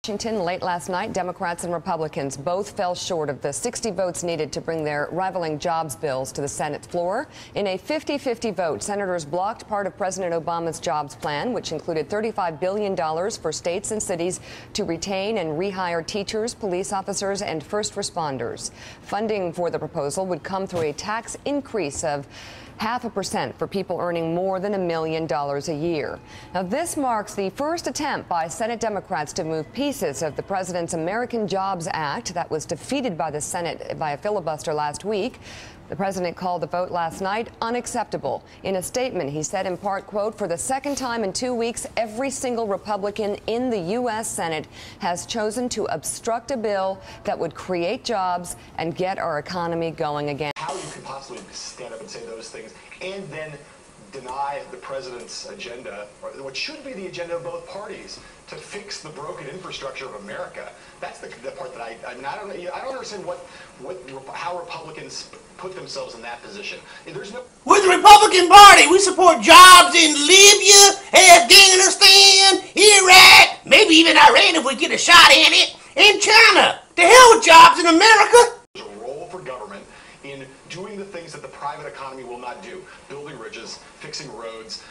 Washington late last night, Democrats and Republicans both fell short of the 60 votes needed to bring their rivaling jobs bills to the Senate floor. In a 50-50 vote, senators blocked part of President Obama's jobs plan, which included $35 billion for states and cities to retain and rehire teachers, police officers, and first responders. Funding for the proposal would come through a tax increase of 0.5% for people earning more than $1 million a year. Now, this marks the first attempt by Senate Democrats to move pieces of the president's American Jobs Act that was defeated by the Senate by a filibuster last week. The president called the vote last night unacceptable. In a statement, he said in part, quote, "For the second time in 2 weeks, every single Republican in the U.S. Senate has chosen to obstruct a bill that would create jobs and get our economy going again." How you could possibly stand up and say those things and then deny the president's agenda, or what should be the agenda of both parties, to fix the broken infrastructure of America. That's the part that I don't understand how Republicans put themselves in that position. There's no. With the Republican Party, we support jobs in Libya, Afghanistan, Iraq, maybe even Iran if we get a shot at it, and China. To hell with jobs in America. There's a role for government in doing the things that the private economy will not do. Building bridges, fixing roads,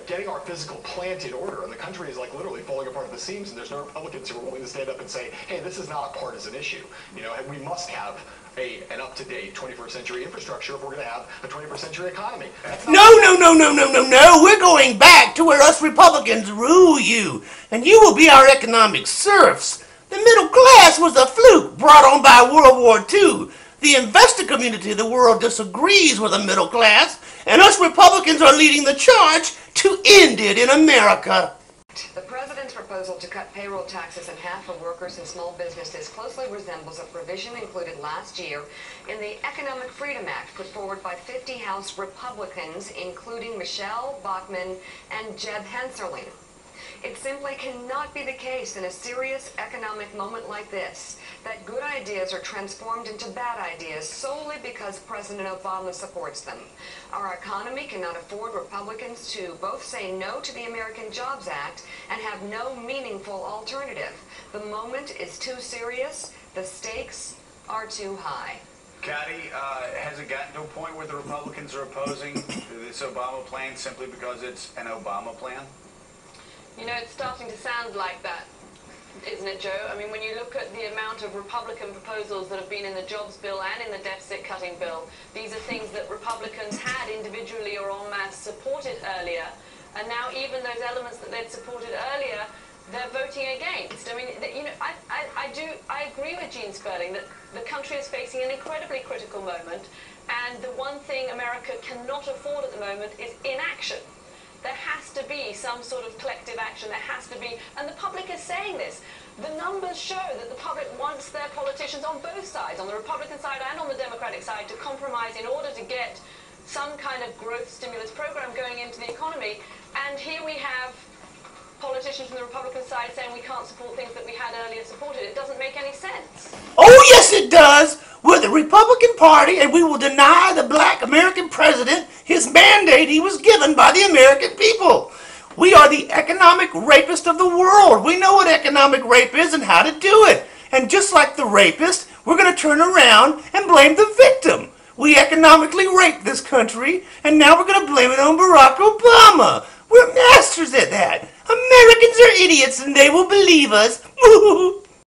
getting our physical plant in order. And the country is like literally falling apart at the seams, and there's no Republicans who are willing to stand up and say, hey, this is not a partisan issue. We must have an up-to-date 21st century infrastructure if we're going to have a 21st century economy. No. We're going back to where us Republicans rule you, and you will be our economic serfs. The middle class was a fluke brought on by World War II. The investor community of the world disagrees with the middle class, and us Republicans are leading the charge to end it in America. The president's proposal to cut payroll taxes in half for workers and small businesses closely resembles a provision included last year in the Economic Freedom Act put forward by 50 House Republicans, including Michelle Bachmann and Jeb Hensarling. It simply cannot be the case in a serious economic moment like this that good ideas are transformed into bad ideas solely because President Obama supports them. Our economy cannot afford Republicans to both say no to the American Jobs Act and have no meaningful alternative. The moment is too serious. The stakes are too high. Catty, has it gotten to a point where the Republicans are opposing this Obama plan simply because it's an Obama plan? It's starting to sound like that, isn't it, Joe? I mean, when you look at the amount of Republican proposals that have been in the jobs bill and in the deficit-cutting bill, these are things that Republicans had individually or en masse supported earlier, and now even those elements that they'd supported earlier, they're voting against. I mean, I agree with Gene Sperling that the country is facing an incredibly critical moment, and the one thing America cannot afford at the moment is inaction. There has to be some sort of collective action. There has to be, and the public is saying this. The numbers show that the public wants their politicians on both sides, on the Republican side and on the Democratic side, to compromise in order to get some kind of growth stimulus program going into the economy. And here we have politicians from the Republican side saying we can't support things that we had earlier supported. It doesn't make any sense. Oh, yes, it does. We're the Republican Party, and we will deny the black American president his mandate he was given by the American people. We are the economic rapist of the world. We know what economic rape is and how to do it. And just like the rapist, we're going to turn around and blame the victim. We economically raped this country, and now we're going to blame it on Barack Obama. We're masters at that. Americans are idiots, and they will believe us.